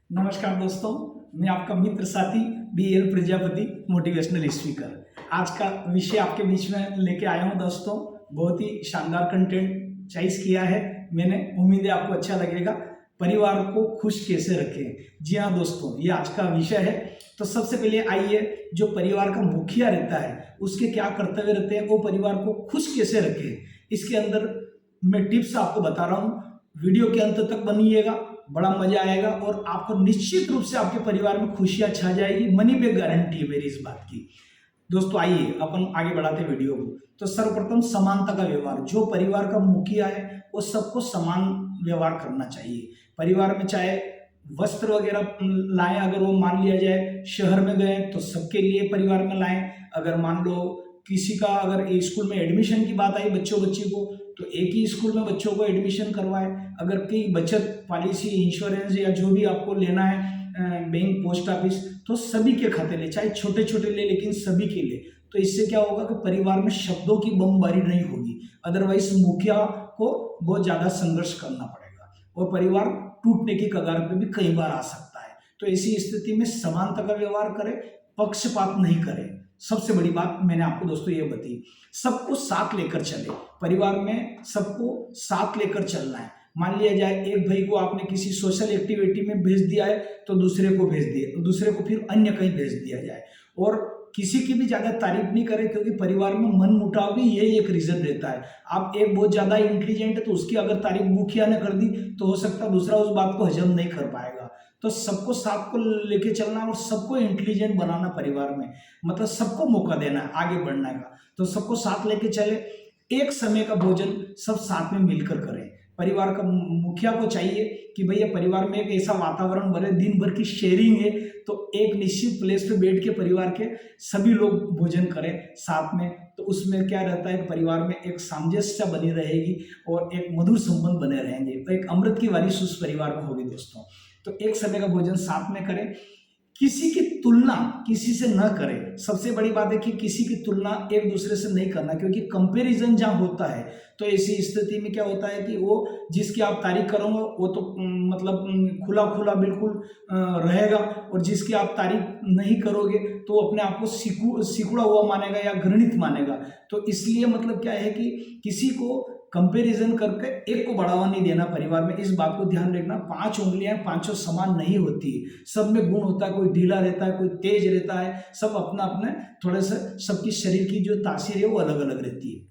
नमस्कार दोस्तों, मैं आपका मित्र साथी BL प्रजापति मोटिवेशनल स्पीकर। आज का विषय आपके बीच में लेके आया हूं दोस्तों। बहुत ही शानदार कंटेंट चॉइस किया है मैंने, उम्मीद है आपको अच्छा लगेगा। परिवार को खुश कैसे रखें, जी हाँ दोस्तों, ये आज का विषय है। तो सबसे पहले आइए, जो परिवार का मुखिया रहता है उसके क्या कर्तव्य रहते हैं, वो परिवार को खुश कैसे रखें, इसके अंदर मैं टिप्स आपको बता रहा हूँ। वीडियो के अंत तक बनिएगा, बड़ा मजा आएगा और आपको निश्चित रूप से आपके परिवार में खुशियां छा जाएगी। मनी बैक गारंटी है मेरी इस बात की। दोस्तों आइए अपन आगे बढ़ाते वीडियो को। तो सर्वप्रथम समानता का व्यवहार। जो परिवार का मुखिया है वो सबको समान व्यवहार करना चाहिए। परिवार में चाहे वस्त्र वगैरह लाएं, अगर वो मान लिया जाए शहर में गए तो सबके लिए परिवार में लाएं। अगर मान लो किसी का अगर स्कूल में एडमिशन की बात आई बच्चों बच्ची को, तो एक ही स्कूल में बच्चों को एडमिशन करवाएं। अगर कोई बचत पॉलिसी, इंश्योरेंस या जो भी आपको लेना है, बैंक, पोस्ट ऑफिस, तो सभी के खाते ले, चाहे छोटे छोटे ले, लेकिन सभी के लिए। तो इससे क्या होगा कि परिवार में शब्दों की बमबारी नहीं होगी। अदरवाइज मुखिया को बहुत ज्यादा संघर्ष करना पड़ेगा और परिवार टूटने की कगार पे भी कई बार आ सकता है। तो ऐसी स्थिति में समानता का व्यवहार करें, पक्षपात नहीं करें। सबसे बड़ी बात मैंने आपको दोस्तों ये बताई, सबको साथ लेकर चले। परिवार में सबको साथ लेकर चलना है। मान लिया जाए एक भाई को आपने किसी सोशल एक्टिविटी में भेज दिया है तो दूसरे को भेज दिए, तो दूसरे को फिर अन्य कहीं भेज दिया जाए। और किसी की भी ज्यादा तारीफ नहीं करें, क्योंकि परिवार में मन मुटाव भी यही एक रीजन रहता है। आप एक बहुत ज्यादा इंटेलिजेंट है तो उसकी अगर तारीफ मुखिया ने कर दी तो हो सकता है दूसरा उस बात को हजम नहीं कर पाएगा। तो सबको साथ को लेके चलना और सबको इंटेलिजेंट बनाना परिवार में, मतलब सबको मौका देना है आगे बढ़ने का। तो सबको साथ लेके चले। एक समय का भोजन सब साथ में मिलकर करें। परिवार का मुखिया को चाहिए कि भैया परिवार में एक ऐसा वातावरण बने, दिन भर की शेयरिंग है, तो एक निश्चित प्लेस पे बैठ के परिवार के सभी लोग भोजन करें साथ में। तो उसमें क्या रहता है, परिवार में एक सामंजस्य बनी रहेगी और एक मधुर संबंध बने रहेंगे। तो एक अमृत की बारिश उस परिवार में होगी दोस्तों। तो एक समय का भोजन साथ में करें। किसी की तुलना किसी से न करें। सबसे बड़ी बात है कि किसी की तुलना एक दूसरे से नहीं करना, क्योंकि कंपैरिजन जहां होता है तो ऐसी स्थिति में क्या होता है कि वो जिसकी आप तारीफ करोगे वो तो मतलब खुला खुला बिल्कुल रहेगा, और जिसकी आप तारीफ नहीं करोगे तो वो अपने आप को सिकुड़ा हुआ मानेगा या घृणित मानेगा। तो इसलिए मतलब क्या है कि किसी को कंपैरिजन करके एक को बढ़ावा नहीं देना। परिवार में इस बात को ध्यान रखना, 5 उंगलियां पांचों समान नहीं होती, सब में गुण होता है। कोई ढीला रहता है, कोई तेज रहता है, सब अपना अपने थोड़े से सबकी शरीर की जो तासीर है वो अलग अलग रहती है।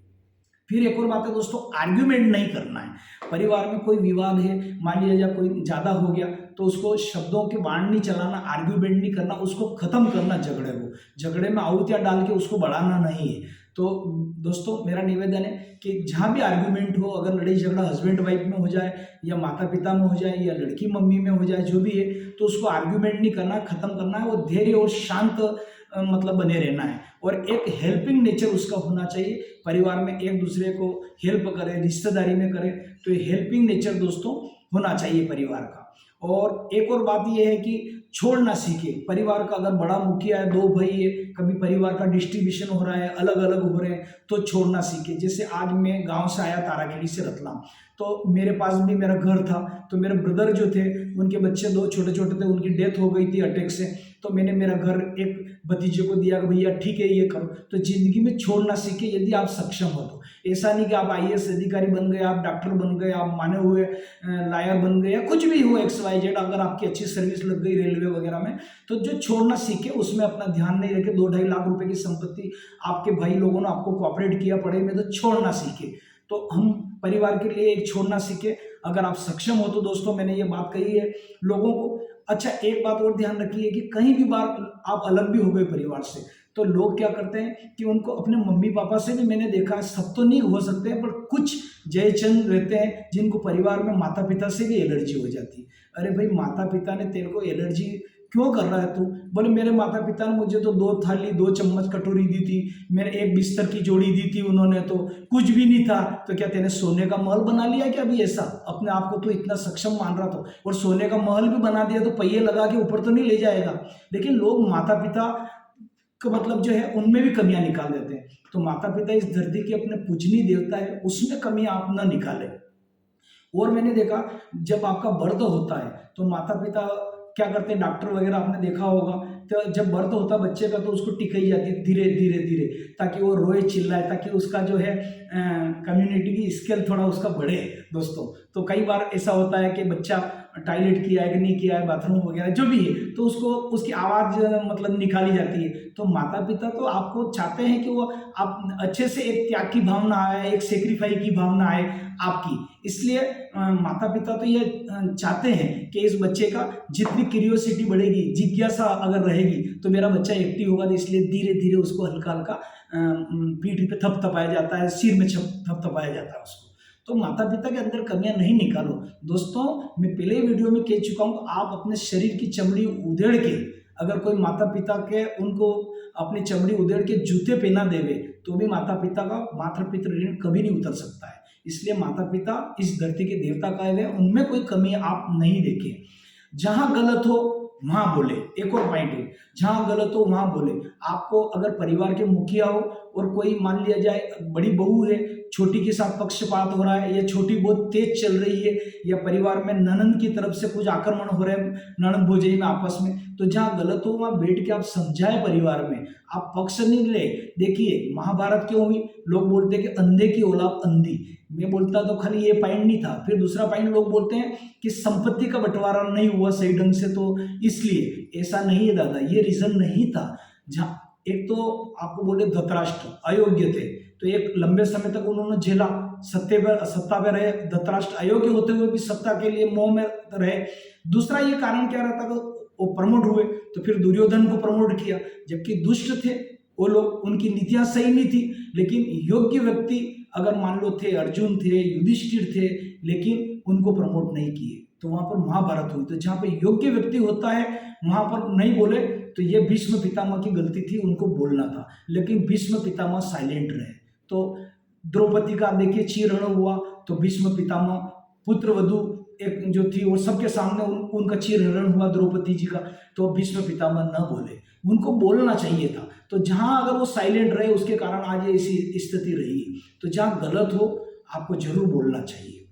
फिर एक और बात है दोस्तों, आर्ग्यूमेंट नहीं करना है। परिवार में कोई विवाद है, मान लिया जाए कोई ज्यादा हो गया, तो उसको शब्दों के बाण नहीं चलाना, आर्ग्यूमेंट नहीं करना, उसको खत्म करना झगड़े को। झगड़े में आहुतियां डाल के उसको बढ़ाना नहीं है। तो दोस्तों मेरा निवेदन है कि जहां भी आर्ग्यूमेंट हो, अगर लड़ाई झगड़ा हस्बैंड वाइफ में हो जाए या माता पिता में हो जाए या लड़की मम्मी में हो जाए, जो भी है, तो उसको आर्ग्यूमेंट नहीं करना, खत्म करना है। वो धैर्य और शांत मतलब बने रहना है और एक हेल्पिंग नेचर उसका होना चाहिए। परिवार में एक दूसरे को हेल्प करे, रिश्तेदारी में करे, तो ये हेल्पिंग नेचर दोस्तों होना चाहिए परिवार का। और एक और बात यह है कि छोड़ना सीखे। परिवार का अगर बड़ा मुखिया है, 2 भाई है, कभी परिवार का डिस्ट्रीब्यूशन हो रहा है, अलग अलग हो रहे हैं, तो छोड़ना सीखे। जैसे आज मैं गांव से आया ताराखेड़ी से रतलाम, तो मेरे पास भी मेरा घर था, तो मेरे ब्रदर जो थे उनके बच्चे 2 छोटे छोटे थे, उनकी डेथ हो गई थी अटैक से। तो मैंने मेरा घर एक भतीजे को दिया कि भैया ठीक है ये करो। तो जिंदगी में छोड़ना सीखे यदि आप सक्षम हो तो। ऐसा नहीं कि आप IAS अधिकारी बन गए, आप डॉक्टर बन गए, आप माने हुए लायर बन गए, या कुछ भी हो XYZ, अगर आपकी अच्छी सर्विस लग गई रेलवे वगैरह में, तो जो छोड़ना सीखे उसमें अपना ध्यान नहीं रखे। 2-2.5 लाख रुपए की संपत्ति आपके भाई लोगों ने आपको कॉपरेट किया पढ़ाई में, तो छोड़ना सीखे। तो हम परिवार के लिए एक छोड़ना सीखे अगर आप सक्षम हो तो। दोस्तों मैंने ये बात कही है लोगों को। अच्छा एक बात और ध्यान रखिए कि कहीं भी बार आप अलग भी हो गए परिवार से, तो लोग क्या करते हैं कि उनको अपने मम्मी पापा से भी मैंने देखा है, सब तो नहीं हो सकते हैं, पर कुछ जयचंद रहते हैं जिनको परिवार में माता पिता से भी एलर्जी हो जाती है। अरे भाई माता पिता ने तेरे को एलर्जी क्यों कर रहा है तू? बोले मेरे माता पिता ने मुझे तो 2 थाली 2 चम्मच कटोरी दी थी, मेरे एक बिस्तर की जोड़ी दी थी उन्होंने, तो कुछ भी नहीं था। तो क्या तेने सोने का महल बना लिया क्या? अभी ऐसा अपने आप को तो इतना सक्षम मान रहा था, और सोने का महल भी बना दिया तो पहिए लगा के ऊपर तो नहीं ले जाएगा। लेकिन लोग माता पिता का मतलब जो है उनमें भी कमियां निकाल देते हैं। तो माता पिता इस धरती के अपने पूजनीय देवता है, उसमें कमी आप न निकालें। और मैंने देखा जब आपका बर्थ होता है तो माता पिता क्या करते हैं डॉक्टर वगैरह आपने देखा होगा, तो जब बर्थ होता है बच्चे का तो उसको टिकाई जाती है धीरे धीरे धीरे, ताकि वो रोए चिल्लाए, ताकि उसका जो है कम्युनिटी की स्किल थोड़ा उसका बढ़े दोस्तों। तो कई बार ऐसा होता है कि बच्चा टॉयलेट किया है कि नहीं किया है, बाथरूम वगैरह जो भी है, तो उसको उसकी आवाज़ मतलब निकाली जाती है। तो माता पिता तो आपको चाहते हैं कि वो आप अच्छे से एक त्याग की भावना आए, एक सेक्रीफाई की भावना आए आपकी, इसलिए माता पिता तो ये चाहते हैं कि इस बच्चे का जितनी क्यूरियोसिटी बढ़ेगी, जिज्ञासा अगर रहेगी, तो मेरा बच्चा एक्टिव होगा, तो इसलिए धीरे धीरे उसको हल्का हल्का पीठ पे थपथपाया जाता है, सिर में थपथपाया जाता है उसको। तो माता पिता के अंदर कमियां नहीं निकालो दोस्तों। मैं पहले वीडियो में कह चुका हूं, आप अपने शरीर की चमड़ी उधेड़ के, अगर कोई माता पिता के उनको अपनी चमड़ी उधेड़ के जूते पहना देवे, तो भी माता पिता का मातृपितृ ऋण कभी नहीं उतर सकता है। इसलिए माता पिता इस धरती के देवता कहे गए, उनमें कोई कमी आप नहीं देखें। जहां गलत हो वहां बोले। एक और पॉइंट है, जहां गलत हो वहां बोले। आपको अगर परिवार के मुखिया हो और कोई मान लिया जाए बड़ी बहू है, छोटी के साथ पक्षपात हो रहा है, या छोटी बहुत तेज चल रही है, या परिवार में ननंद की तरफ से कुछ आक्रमण हो रहे हैं ननंद भौजाई में आपस में, तो जहां गलत हो वहां बैठ के आप समझाए परिवार में, आप पक्ष नहीं ले। देखिए महाभारत क्यों हुई, लोग बोलते हैं कि अंधे की औलाद अंधी। मैं बोलता तो खाली ये पॉइंट नहीं था, फिर दूसरा पॉइंट लोग बोलते हैं कि संपत्ति का बंटवारा नहीं हुआ सही ढंग से, तो इसलिए। ऐसा नहीं है दादा, ये रीजन नहीं था। जहां एक तो आपको बोले धृतराष्ट्र अयोग्य थे, तो एक लंबे समय तक उन्होंने झेला, सत्ता पे रहे, धृतराष्ट्र अयोग्य होते हुए भी सत्ता के लिए मोह में रहे। दूसरा ये कारण क्या रहता कि वो प्रमोट हुए, तो फिर दुर्योधन को प्रमोट किया, जबकि दुष्ट थे वो लोग, उनकी नीतियां सही नहीं थी। लेकिन योग्य व्यक्ति अगर मान लो थे, अर्जुन थे, युधिष्ठिर थे, लेकिन उनको प्रमोट नहीं किए, तो वहां पर महाभारत हुई। तो जहां पर योग्य व्यक्ति होता है वहां पर नहीं बोले, तो ये भीष्म पितामह की गलती थी, उनको बोलना था, लेकिन भीष्म पितामह साइलेंट रहे। तो द्रौपदी का देखिए चीरहरण हुआ, तो भीष्म पितामह पुत्र वधु एक जो थी वो सबके सामने उनका चीरहरण हुआ द्रौपदी जी का, तो भीष्म पितामह न बोले, उनको बोलना चाहिए था। तो जहां अगर वो साइलेंट रहे उसके कारण आज ऐसी स्थिति रही। तो जहां गलत हो आपको जरूर बोलना चाहिए।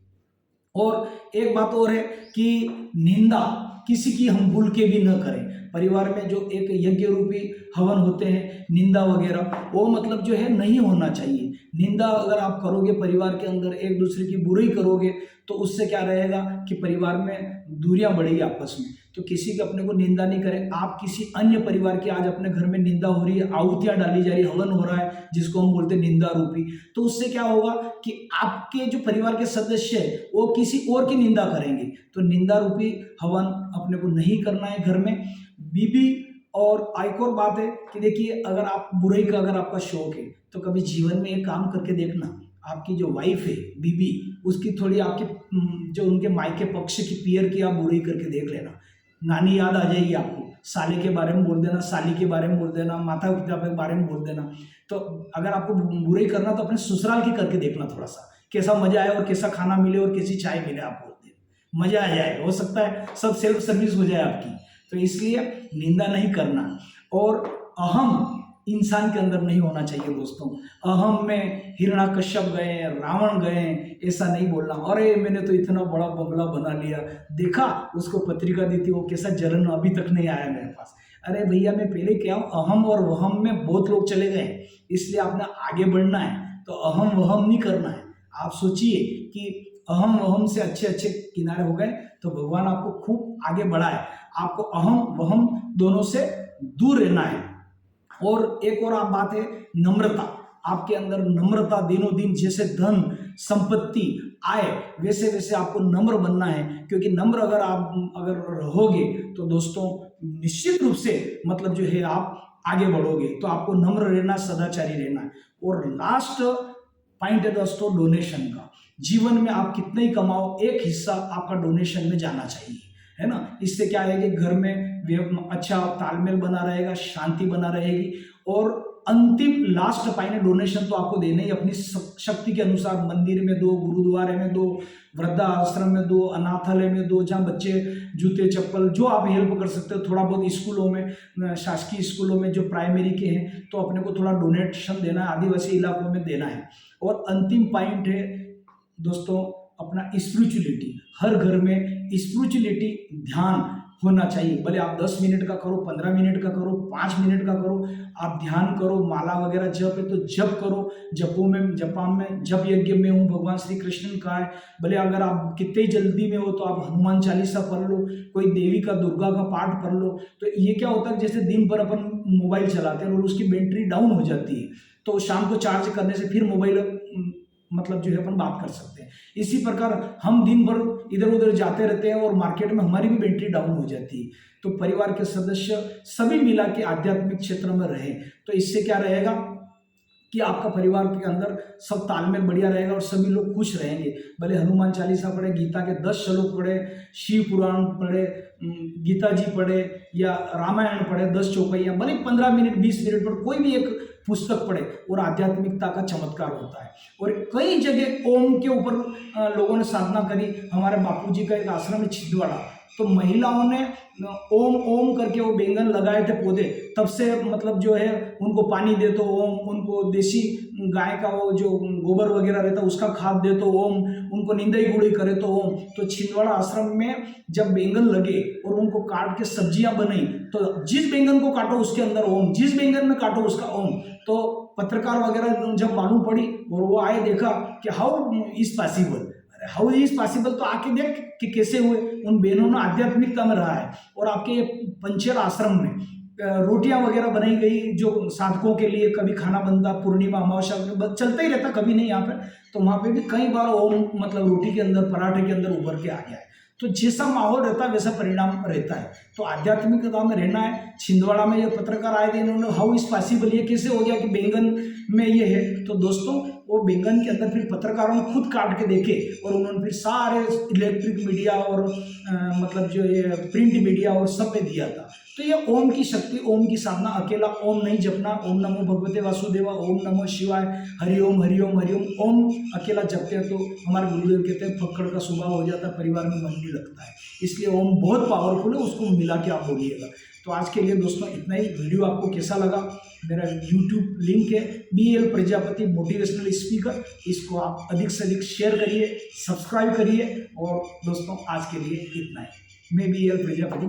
और एक बात और है कि निंदा किसी की हम भूल के भी न करें। परिवार में जो एक यज्ञ रूपी हवन होते हैं, निंदा वगैरह, वो मतलब जो है नहीं होना चाहिए। निंदा अगर आप करोगे परिवार के अंदर, एक दूसरे की बुराई करोगे, तो उससे क्या रहेगा कि परिवार में दूरियां बढ़ेगी आपस में। तो किसी के अपने को निंदा नहीं करें। आप किसी अन्य परिवार की आज अपने घर में निंदा हो रही है, आहुतियां डाली जा रही है, हवन हो रहा है जिसको हम बोलते हैं निंदा रूपी, तो उससे क्या होगा कि आपके जो परिवार के सदस्य है वो किसी और की निंदा करेंगे। तो निंदा रूपी हवन अपने को नहीं करना है घर में। बीबी और एक और बात है कि देखिए, अगर आप बुराई का अगर आपका शौक है, तो कभी जीवन में एक काम करके देखना, आपकी जो वाइफ है बीबी, उसकी थोड़ी आपकी जो उनके मायके पक्ष की पियर की आप बुराई करके देख लेना, नानी याद आ जाएगी आपको। साले के बारे में बोल देना, साली के बारे में बोल देना, माता पिता के बारे में बोल देना। तो अगर आपको बुराई करना तो अपने ससुराल की करके देखना, थोड़ा सा कैसा मजा आए और कैसा खाना मिले और कैसी चाय मिले, आप बोलते मजा आ जाए, हो सकता है सब सेल्फ सर्विस हो जाए आपकी। तो इसलिए निंदा नहीं करना। और अहम इंसान के अंदर नहीं होना चाहिए दोस्तों। अहम में हिरण्याकश्यप गए, रावण गए, ऐसा नहीं बोलना, अरे मैंने तो इतना बड़ा बंगला बना लिया, देखा उसको पत्रिका दी थी, वो कैसा जलन अभी तक नहीं आया मेरे पास। अरे भैया मैं पहले क्या हूँ, अहम और वहम में बहुत लोग चले गए, इसलिए आपने आगे बढ़ना है, तो अहम वहम नहीं करना है। आप सोचिए कि अहम वहम से अच्छे अच्छे किनारे हो गए, तो भगवान आपको खूब आगे बढ़ाए। आपको अहम वहम दोनों से दूर रहना है। और एक और आप बात है नम्रता, आपके अंदर नम्रता दिनों दिन, जैसे धन संपत्ति आए वैसे वैसे आपको नम्र बनना है। क्योंकि नम्र अगर रहोगे तो दोस्तों निश्चित रूप से मतलब जो है आप आगे बढ़ोगे। तो आपको नम्र रहना, सदाचारी रहना है। और लास्ट पॉइंट है दोस्तों डोनेशन का। जीवन में आप कितना ही कमाओ, एक हिस्सा आपका डोनेशन में जाना चाहिए, है ना। इससे क्या है कि घर में अच्छा तालमेल बना रहेगा, शांति बना रहेगी। और अंतिम लास्ट फाइनल डोनेशन तो आपको देना ही अपनी शक्ति के अनुसार, मंदिर में दो, गुरुद्वारे में दो, वृद्धाश्रम में दो, अनाथालय में दो, जहाँ बच्चे जूते चप्पल जो आप हेल्प कर सकते हो, थोड़ा बहुत स्कूलों में, शासकीय स्कूलों में जो प्राइमरी के हैं, तो अपने को थोड़ा डोनेशन देना है, आदिवासी इलाकों में देना है। और अंतिम पॉइंट है दोस्तों अपना स्पिरिचुअलिटी। हर घर में स्पिरिचुअलिटी ध्यान होना चाहिए। भले आप 10 मिनट का करो, 15 मिनट का करो, 5 मिनट का करो, आप ध्यान करो, माला वगैरह जप है तो जप करो। जपों में, जपाम में, जप यज्ञ में हूँ भगवान श्री कृष्ण ने कहा है। भले अगर आप कितने जल्दी में हो तो आप हनुमान चालीसा पढ़ लो, कोई देवी का, दुर्गा का पाठ पढ़ लो। तो ये क्या होता है, जैसे दिन भर अपन मोबाइल चलाते हैं और उसकी बैटरी डाउन हो जाती है, तो शाम को चार्ज करने से फिर मोबाइल मतलब जो है अपन बात कर सकते हैं। इसी प्रकार हम दिन भर इधर उधर जाते रहते हैं और मार्केट में हमारी भी बैटरी डाउन हो जाती है। तो परिवार के सदस्य सभी मिला के आध्यात्मिक क्षेत्र में रहे, तो इससे क्या रहेगा कि आपका परिवार के अंदर सब तालमेल बढ़िया रहेगा और सभी लोग खुश रहेंगे। भले हनुमान चालीसा पढ़े, गीता के 10 श्लोक पढ़े, शिव पुराण पढ़े, गीता जी पढ़े या रामायण पढ़े 10 चौपाइयाँ, भले 15 मिनट 20 मिनट पर कोई भी एक पुस्तक पढ़े और आध्यात्मिकता का चमत्कार होता है। और कई जगह ओम के ऊपर लोगों ने साधना करी। हमारे बापूजी का एक आश्रम है छिंदवाड़ा, तो महिलाओं ने ओम ओम करके वो बैंगन लगाए थे पौधे, तब से मतलब जो है उनको पानी दे तो ओम, उनको देसी गाय का वो जो गोबर वगैरह रहता है उसका खाद दे तो ओम, उनको निंदाई गुड़ी करे तो ओम। तो छिंदवाड़ा आश्रम में जब बैंगन लगे और उनको काट के सब्जियां बनी, तो जिस बैंगन को काटो उसके अंदर ओम, जिस बैंगन में काटो उसका ओम। तो पत्रकार वगैरह जब मालूम पड़ी और वो आए, देखा कि how is possible, how is possible, तो आके देख कि कैसे हुए। उन बहनों ने आध्यात्मिकता में रहा है। और आपके पंचेर आश्रम में रोटियां वगैरह बनाई गई जो साधकों के लिए, कभी खाना बनता, पूर्णिमा अमावस्या चलता ही रहता, कभी नहीं यहाँ पे। तो वहाँ पे भी कई बार ओम मतलब रोटी के अंदर, पराठे के अंदर उभर के आ गया है। तो जैसा माहौल रहता है वैसा परिणाम रहता है। तो आध्यात्मिकता में रहना है। छिंदवाड़ा में ये पत्रकार आए थे, इन्होंने हाउ इज पॉसिबल, ये कैसे हो गया कि बैंगन में ये है। तो दोस्तों वो बैंगन के अंदर फिर पत्रकारों ने खुद काट के देखे और उन्होंने फिर सारे इलेक्ट्रिक मीडिया और मतलब जो ये प्रिंट मीडिया और सब पे दिया था। तो ये ओम की शक्ति, ओम की साधना, अकेला ओम नहीं जपना। ओम नमो भगवते वासुदेवा, ओम नमो शिवाय, हरिओम हरिओम हरिओम। ओम अकेला जपते हैं तो हमारे गुरुदेव कहते हैं फक्कड़ का स्वभाव हो जाता है, परिवार में मन नहीं लगता है। इसलिए ओम बहुत पावरफुल है, उसको मिला के आप बोलिएगा। तो आज के लिए दोस्तों इतना ही। वीडियो आपको कैसा लगा, मेरा यूट्यूब लिंक है BL प्रजापति मोटिवेशनल स्पीकर, इसको आप अधिक से अधिक शेयर करिए, सब्सक्राइब करिए। और दोस्तों आज के लिए इतना ही। मैं BL प्रजापति।